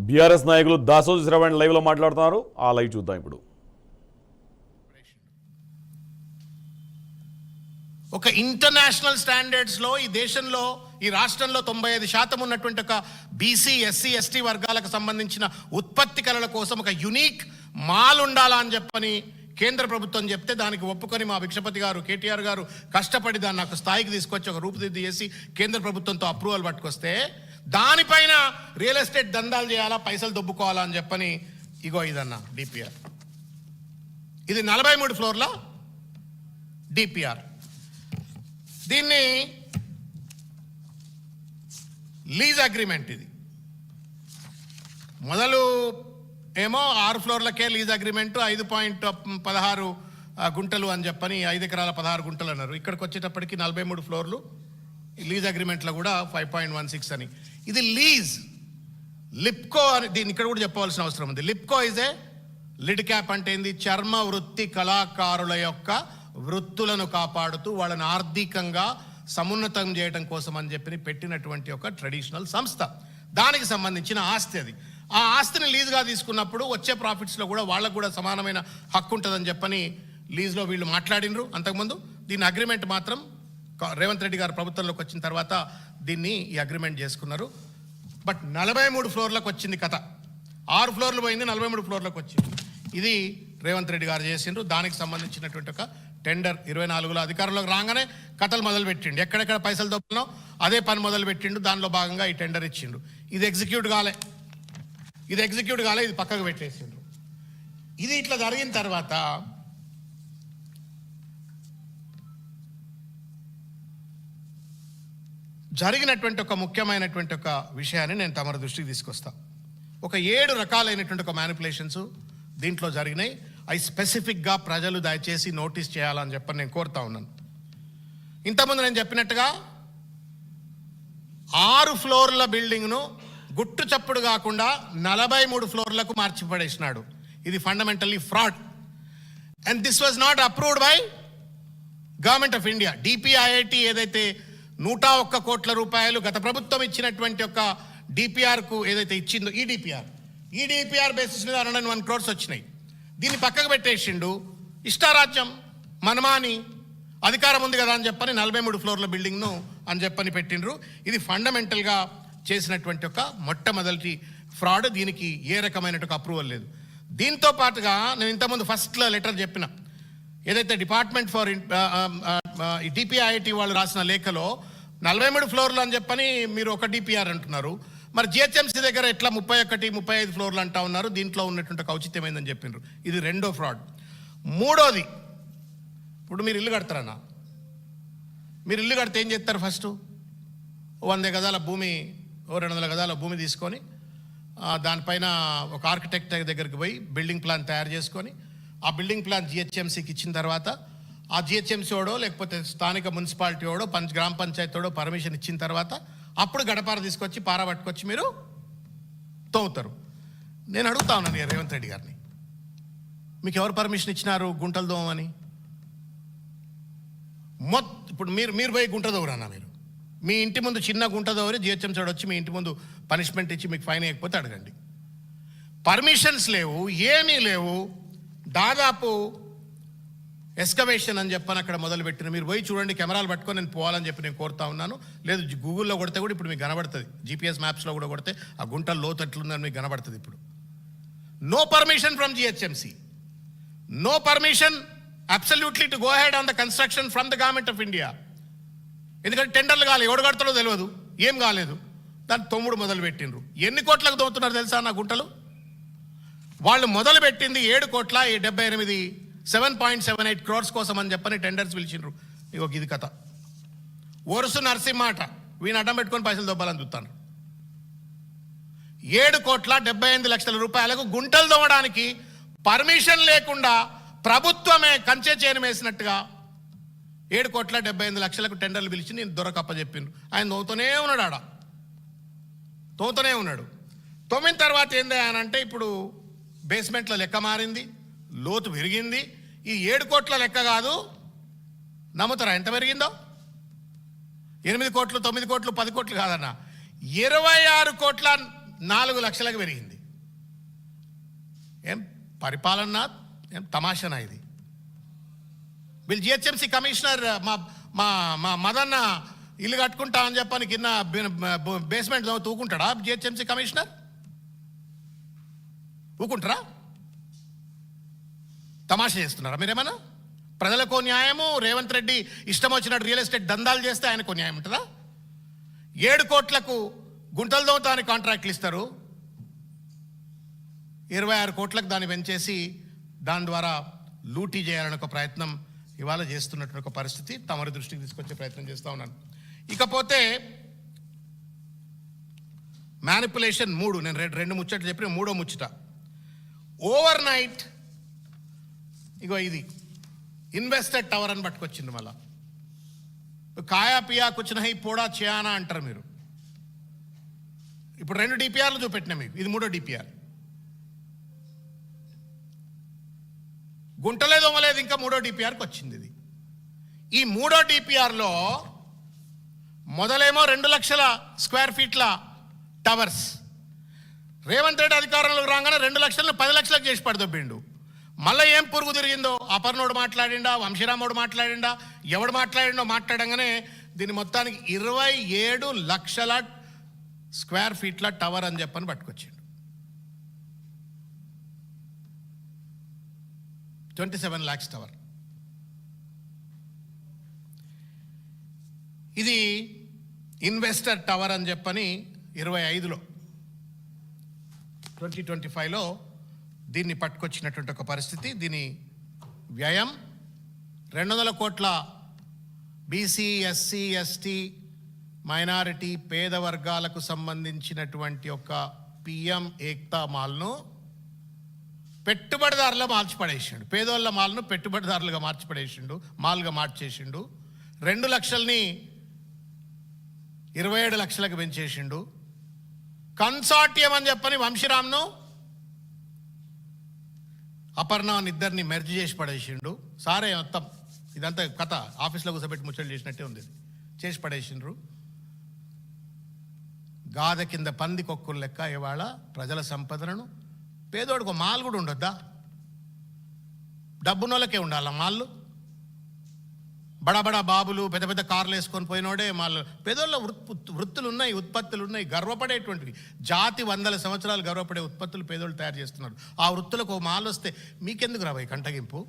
BRS నాయకులు దాసోజు శ్రవణ్ లైవ్లో మాట్లాడుతున్నారు. ఆ లైవ్ చూద్దాం ఇప్పుడు. ఒక ఇంటర్నేషనల్ స్టాండర్డ్స్లో ఈ దేశంలో ఈ రాష్ట్రంలో 95% ఉన్నటువంటి ఒక బీసీ ఎస్సీ ఎస్టీ వర్గాలకు సంబంధించిన ఉత్పత్తికరల కోసం ఒక యునీక్ మాల్ ఉండాలా అని చెప్పని కేంద్ర ప్రభుత్వం చెప్తే దానికి ఒప్పుకొని మా భిక్షపతి గారు కేటీఆర్ గారు కష్టపడి దాన్ని నాకు స్థాయికి తీసుకొచ్చి ఒక రూపుదిద్దు చేసి కేంద్ర ప్రభుత్వంతో అప్రూవల్ పట్టుకొస్తే దానిపైన రియల్ ఎస్టేట్ దందాలు చేయాలా, పైసలు దొబ్బుకోవాలా అని చెప్పని ఇగో ఇదన్నా డిపిఆర్. ఇది 43 ఫ్లోర్ల డిపిఆర్. దీన్ని లీజ్ అగ్రిమెంట్. ఇది మొదలు ఏమో 6 ఫ్లోర్లకే లీజ్ అగ్రిమెంట్ 5.16 గుంటలు అని చెప్పని 5 ఎకరాల 16 గుంటలు అన్నారు. ఇక్కడికి వచ్చేటప్పటికి 43 ఫ్లోర్లు లీజ్ అగ్రిమెంట్లో కూడా 5.16 అని. ఇది లీజ్. లిప్కో అని దీన్ని ఇక్కడ కూడా చెప్పవలసిన అవసరం ఉంది. లిప్కో ఇజ్ ఏ లిడ్ క్యాప్ అంటే ఏంది, చర్మ వృత్తి కళాకారుల యొక్క వృత్తులను కాపాడుతూ వాళ్ళని ఆర్థికంగా సమున్నతం చేయడం కోసం అని చెప్పి పెట్టినటువంటి ఒక ట్రెడిషనల్ సంస్థ. దానికి సంబంధించిన ఆస్తి అది. ఆ ఆస్తిని లీజ్గా తీసుకున్నప్పుడు వచ్చే ప్రాఫిట్స్లో కూడా వాళ్ళకు కూడా సమానమైన హక్కు ఉంటుందని చెప్పని లీజ్లో వీళ్ళు మాట్లాడినరు అంతకుముందు. దీని అగ్రిమెంట్ మాత్రం రేవంత్ రెడ్డి గారు ప్రభుత్వంలోకి వచ్చిన తర్వాత దీన్ని ఈ అగ్రిమెంట్ చేసుకున్నారు. బట్ 43 ఫ్లోర్లకు వచ్చింది కథ. 6 ఫ్లోర్లు పోయింది, 43 ఫ్లోర్లకు వచ్చింది. ఇది రేవంత్ రెడ్డి గారు చేసిండ్రు. దానికి సంబంధించినటువంటి ఒక టెండర్ 24లో అధికారంలోకి రాగానే కథలు మొదలు పెట్టిండు. ఎక్కడెక్కడ పైసలు దొబ్బనో అదే పని మొదలు పెట్టిండు. దానిలో భాగంగా ఈ టెండర్ ఇచ్చిండు. ఇది ఎగ్జిక్యూట్ కాలే, ఇది పక్కకు పెట్టేసిండ్రు. ఇది ఇట్లా జరిగిన తర్వాత జరిగినటువంటి ఒక ముఖ్యమైనటువంటి ఒక విషయాన్ని నేను తమ దృష్టికి తీసుకొస్తా. ఒక 7 రకాలైనటువంటి ఒక మ్యానిపులేషన్స్ దీంట్లో జరిగినాయి. అవి స్పెసిఫిక్గా ప్రజలు దయచేసి నోటీస్ చేయాలని చెప్పని నేను కోరుతా ఉన్నాను. ఇంతకుముందు నేను చెప్పినట్టుగా 6 ఫ్లోర్ల బిల్డింగ్ను గుట్టు చప్పుడు కాకుండా 43 ఫ్లోర్లకు మార్చి పడేసినాడు. ఇది fundamentally fraud. And this was not approved by government of India. DPIIT ఏదైతే 101 కోట్ల రూపాయలు గత ప్రభుత్వం ఇచ్చినటువంటి ఒక డిపిఆర్కు ఏదైతే ఇచ్చిందో ఈ డిపిఆర్ బేసిస్ మీద 101 crores వచ్చినాయి. దీన్ని పక్కకు పెట్టేసిండు. ఇష్టారాజ్యం మనమాని అధికారం ఉంది కదా అని చెప్పని 43 ఫ్లోర్ల బిల్డింగ్ను అని చెప్పని పెట్టిండ్రు. ఇది ఫండమెంటల్గా చేసినటువంటి ఒక మొట్టమొదటి ఫ్రాడ్. దీనికి ఏ రకమైనటువంటి అప్రూవల్ లేదు. దీంతో పాటుగా నేను ఇంతకుముందు ఫస్ట్లో లెటర్ చెప్పిన ఏదైతే డిపార్ట్మెంట్ ఫర్ డిపిఐఐటి వాళ్ళు రాసిన లేఖలో 43 ఫ్లోర్లు అని చెప్పని మీరు ఒక డిపిఆర్ అంటున్నారు. మరి జిహెచ్ఎంసీ దగ్గర ఎట్లా 31-35 ఫ్లోర్లు అంటా ఉన్నారు. దీంట్లో ఉన్నటువంటి ఔచిత్యమైందని చెప్పిండ్రు. ఇది రెండో ఫ్రాడ్. మూడోది, ఇప్పుడు మీరు ఇల్లు కడతారన్నా, మీరు ఇల్లు కడితే ఏం చేస్తారు? ఫస్ట్ 100 గజాల భూమి 200 గజాల భూమి తీసుకొని దానిపైన ఒక ఆర్కిటెక్ట్ దగ్గరికి పోయి బిల్డింగ్ ప్లాన్ తయారు చేసుకొని ఆ బిల్డింగ్ ప్లాన్ జిహెచ్ఎంసీకి ఇచ్చిన తర్వాత ఆ జిహెచ్ఎంసీ వాడో లేకపోతే స్థానిక మున్సిపాలిటీ వాడో గ్రామ పంచాయతీ వాడో పర్మిషన్ ఇచ్చిన తర్వాత అప్పుడు గడపార తీసుకొచ్చి పార పట్టుకొచ్చి మీరు తవ్వుతారు. నేను అడుగుతా ఉన్నాను రేవంత్ రెడ్డి గారిని, మీకు ఎవరు పర్మిషన్ ఇచ్చినారు గుంటలు దోమని? ఇప్పుడు మీరు పోయి గుంట దోవరన్నా, మీరు మీ ఇంటి ముందు చిన్న గుంట దోవరి జిహెచ్ఎంసీ వాడు వచ్చి మీ ఇంటి ముందు పనిష్మెంట్ ఇచ్చి మీకు ఫైన్ వేయకపోతే అడగండి. పర్మిషన్స్ లేవు, ఏమీ లేవు. దాదాపు ఎస్కవేషన్ అని చెప్పని అక్కడ మొదలుపెట్టిన మీరు పోయి చూడండి. కెమెరాలు పట్టుకొని నేను పోవాలని చెప్పి నేను కోరుతా ఉన్నాను. లేదు గూగుల్లో కొడితే కూడా ఇప్పుడు మీకు కనబడుతుంది, జీపీఎస్ మ్యాప్స్లో కూడా కొడితే ఆ గుంట లోతు ఎట్లుందని మీకు కనబడుతుంది. ఇప్పుడు no permission from GHMC, no permission absolutely to go head on the construction from the government of India. ఎందుకంటే టెండర్లు కాలేదు, ఎవడు కడతాడో తెలియదు, ఏం కాలేదు. దాన్ని తొమ్ముడు మొదలు పెట్టిండ్రు. ఎన్ని కోట్లకు దోతున్నారు తెలుసా నా గుంటలు? వాళ్ళు మొదలు పెట్టింది 7,78 7.78 crores కోసం అని చెప్పని టెండర్స్ పిలిచిండ్రు. ఇగో ఇది కథ. ఒరుసు నరసింహట వీని అడ్డం పెట్టుకొని పైసలు దొబ్బాలని చూస్తాను. 7,78 రూపాయలకు గుంటలు దొవ్వడానికి పర్మిషన్ లేకుండా ప్రభుత్వమే కంచె చేను వేసినట్టుగా 7,78 టెండర్లు పిలిచి నేను దొరకప్ప చెప్పిండ్రు. ఆయన తోతూనే ఉన్నాడు, తోతూనే ఉన్నాడు. తొమ్మిన తర్వాత ఏంది అని అంటే ఇప్పుడు బేస్మెంట్లో లెక్క మారింది, లోతు పెరిగింది. ఈ 7 కోట్ల లెక్క కాదు, నమ్ముతారా ఎంత పెరిగిందో? 8 కోట్లు 9 కోట్లు 10 కోట్లు కాదన్న, 26 కోట్ల 4 లక్షలకు పెరిగింది. ఏం పరిపాలన, ఏం తమాషనా ఇది? వీళ్ళు జిహెచ్ఎంసీ కమిషనర్ మా మా మదన్న ఇల్లు కట్టుకుంటా అని చెప్పని కింద బేస్మెంట్ తూకుంటాడా జిహెచ్ఎంసీ కమిషనర్? ఊకుంటారా? తమాషా చేస్తున్నారా మీరేమన్నా? ప్రజలకు న్యాయము, రేవంత్ రెడ్డి ఇష్టం వచ్చినట్టు రియల్ ఎస్టేట్ దందాలు చేస్తే ఆయనకు న్యాయం ఉంటుందా? 7 కోట్లకు గుంటలు దోతానికి కాంట్రాక్ట్లు ఇస్తారు, 26 కోట్లకు దాన్ని పెంచేసి దాని ద్వారా లూటీ చేయాలని ఒక ప్రయత్నం ఇవాళ చేస్తున్నటువంటి ఒక పరిస్థితి తమరి దృష్టికి తీసుకొచ్చే ప్రయత్నం చేస్తూ ఉన్నాను. ఇకపోతే మ్యానిపులేషన్ 3, నేను రెండు ముచ్చట్లు చెప్పిన 3వ ముచ్చట ఓవర్ నైట్. ఇగో ఇది ఇన్వెస్టర్ టవర్ అని పట్టుకొచ్చింది. మళ్ళా కాయా పియా కూర్చున్న హై పోడా చేయానా అంటారు మీరు. ఇప్పుడు 2 డిపిఆర్లు చూపెట్టినా మీకు, ఇది 3వ డిపిఆర్. గుంటలేదు దొమ్మలేదు, ఇంకా 3వ డిపిఆర్కి వచ్చింది ఇది. ఈ 3వ డిపిఆర్లో మొదలేమో 2 లక్షల స్క్వేర్ ఫీట్ల టవర్స్. రేవంత్ రెడ్డి అధికారంలోకి రాగానే 2 లక్షలను 10 లక్షలకు చేసి పడదొబ్బిండు. మళ్ళీ ఏం పురుగు తిరిగిందో, అపర్ణోడు మాట్లాడిండా, వంశీరామోడు మాట్లాడిండా, ఎవడు మాట్లాడిండో మాట్లాడంగానే దీని మొత్తానికి 27 లక్షల స్క్వేర్ ఫీట్ల టవర్ అని చెప్పని పట్టుకొచ్చిండు. 27 lakhs టవర్. ఇది ఇన్వెస్టర్ టవర్ అని చెప్పని 25లో 2025లో దీన్ని పట్టుకొచ్చినటువంటి ఒక పరిస్థితి. దీని వ్యయం 200 కోట్ల. బీసీ, ఎస్సీ, ఎస్టీ, మైనారిటీ, పేద వర్గాలకు సంబంధించినటువంటి ఒక పిఎం ఏక్తా మాల్ను పెట్టుబడిదారులుగా మార్చిపడేసిండు. పేదోళ్ళ మాల్ను పెట్టుబడిదారులుగా మార్చిపడేసిండు, మాల్గా మార్చేసిండు. 2 లక్షల్ని 27 లక్షలకు పెంచేసిండు. కన్సార్టియం అని చెప్పని వంశీరామ్ను, అపర్ణాన్ని ఇద్దరిని మెర్జ్ చేసి పడేసిండు. సారే మొత్తం ఇదంతా కథ ఆఫీస్లో కూర్చోబెట్టి ముచ్చట్లు చేసినట్టే ఉంది. చేసి పడేసిండ్రు. గాథ కింద పంది కొక్కులు లెక్క ఇవాళ ప్రజల సంపదలను. పేదోడికి మాల్ కూడా ఉండొద్దా? డబ్బునోళ్ళకే ఉండాలా మాల్లు? బడా బాబులు పెద్ద పెద్ద కార్లు వేసుకొని పోయినోడే మాల్. పేదోళ్ళ వృత్తులు ఉన్నాయి, ఉత్పత్తులు ఉన్నాయి, గర్వపడేటువంటివి. జాతి 100 సంవత్సరాలు గర్వపడే ఉత్పత్తులు పేదోళ్ళు తయారు చేస్తున్నారు. ఆ వృత్తులకు మాల్ వస్తే మీకెందుకు రాబోయే కంటగింపు?